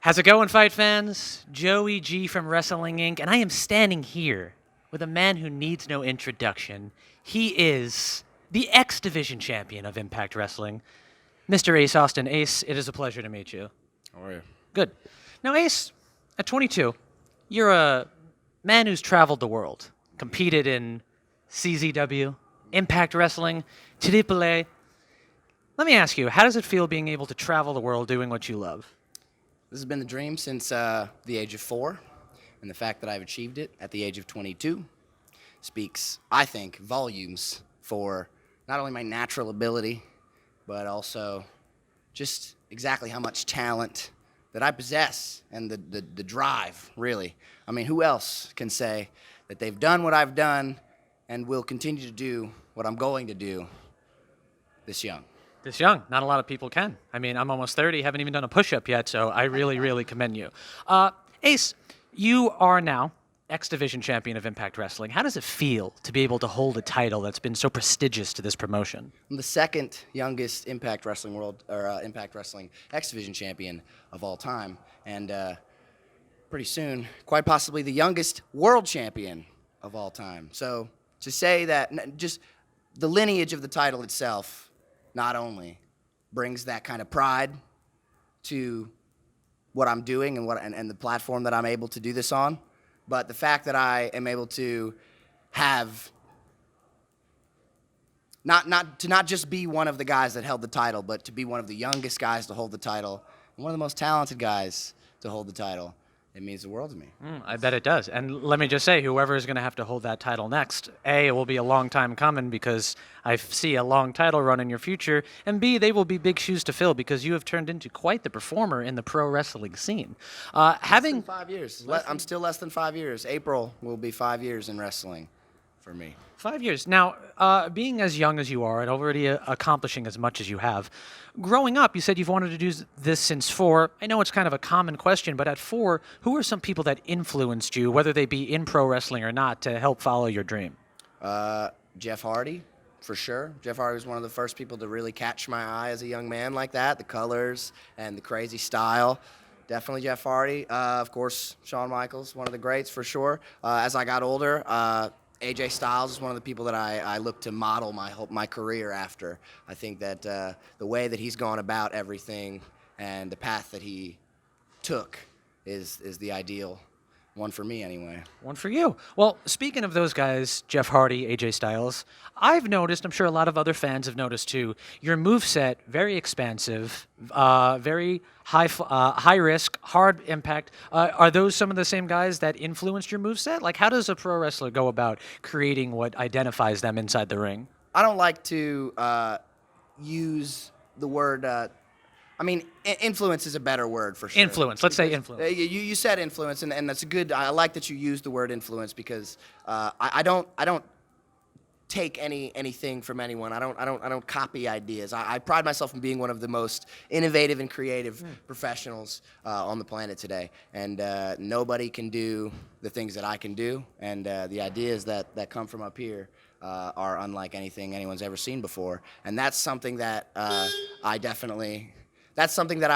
How's it going, fight fans? Joey G from Wrestling Inc., and I am standing here with a man who needs no introduction. He is the X Division champion of Impact Wrestling, Mr. Ace Austin. Ace, it is a pleasure to meet you. How are you? Good. Now, Ace, at 22, you're a man who's traveled the world, competed in CZW, Impact Wrestling, AAA. Let me ask you, how does it feel being able to travel the world doing what you love? This has been the dream since the age of 4, and the fact that I've achieved it at the age of 22 speaks, I think, volumes for not only my natural ability, but also just exactly how much talent that I possess and the drive, really. I mean, who else can say that they've done what I've done and will continue to do what I'm going to do this young? This young, not a lot of people can. I mean, I'm almost 30, haven't even done a push-up yet, so I really, really commend you. Ace, you are now X Division champion of Impact Wrestling. How does it feel to be able to hold a title that's been so prestigious to this promotion? I'm the second youngest Impact Wrestling Impact Wrestling X Division champion of all time, and pretty soon, quite possibly the youngest world champion of all time. So to say that just the lineage of the title itself not only brings that kind of pride to what I'm doing and the platform that I'm able to do this on, but the fact that I am able to have not just be one of the guys that held the title, but to be one of the youngest guys to hold the title and one of the most talented guys to hold the title. It means the world to me. I bet it does. And let me just say, whoever is going to have to hold that title next, A, it will be a long time coming because I see a long title run in your future, and B, they will be big shoes to fill because you have turned into quite the performer in the pro wrestling scene. Less than 5 years. I'm still less than 5 years. April will be 5 years in wrestling for me. 5 years. Now, being as young as you are and already accomplishing as much as you have, growing up, you said you've wanted to do this since 4. I know it's kind of a common question, but at 4, who are some people that influenced you, whether they be in pro wrestling or not, to help follow your dream? Jeff Hardy, for sure. Jeff Hardy was one of the first people to really catch my eye as a young man like that, the colors and the crazy style. Definitely Jeff Hardy. Of course, Shawn Michaels, one of the greats for sure. As I got older, AJ Styles is one of the people that I look to model my career after. I think that the way that he's gone about everything and the path that he took is the ideal one for me anyway. One for you. Well, speaking of those guys, Jeff Hardy, AJ Styles, I've noticed, I'm sure a lot of other fans have noticed too, your moveset, very expansive, very high risk, hard impact. Are those some of the same guys that influenced your moveset? Like, how does a pro wrestler go about creating what identifies them inside the ring? I don't like to use the word influence is a better word for sure. Influence. Let's say influence. You said influence, and that's a good. I like that you used the word influence because I don't take anything from anyone. I don't copy ideas. I pride myself in being one of the most innovative and creative professionals on the planet today, and nobody can do the things that I can do, and the ideas that come from up here are unlike anything anyone's ever seen before, and that's something that I definitely. That's something that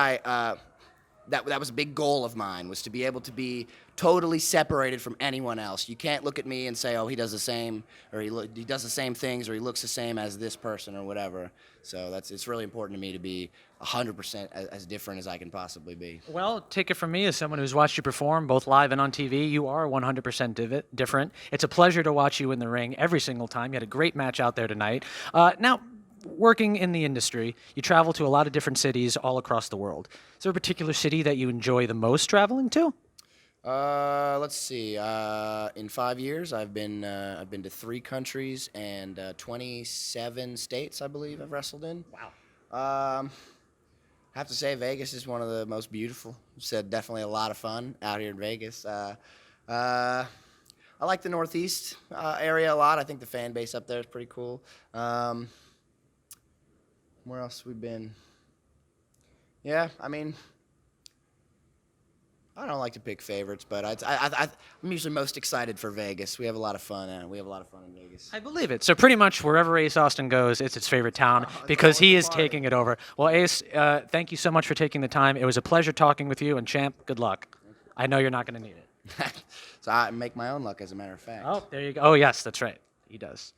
that was a big goal of mine, was to be able to be totally separated from anyone else. You can't look at me and say, oh, he does the same, or he does the same things, or he looks the same as this person or whatever. So it's really important to me to be 100% as different as I can possibly be. Well, take it from me as someone who's watched you perform both live and on TV. You are 100% different. It's a pleasure to watch you in the ring every single time. You had a great match out there tonight. Now, working in the industry, you travel to a lot of different cities all across the world. Is there a particular city that you enjoy the most traveling to? Let's see. In 5 years, I've been to 3 countries and 27 states, I believe, I've wrestled in. Wow. I have to say, Vegas is one of the most beautiful. Said definitely a lot of fun out here in Vegas. I like the Northeast area a lot. I think the fan base up there is pretty cool. Where else have we been? Yeah, I mean, I don't like to pick favorites, but I'm usually most excited for Vegas. We have a lot of fun. We have a lot of fun in Vegas. I believe it. So pretty much wherever Ace Austin goes, it's its favorite town It's because he always is a party. taking it over. Well, Ace, thank you so much for taking the time. It was a pleasure talking with you, and Champ, good luck. I know you're not going to need it. So I make my own luck, as a matter of fact. Oh, there you go. Oh, yes, that's right. He does.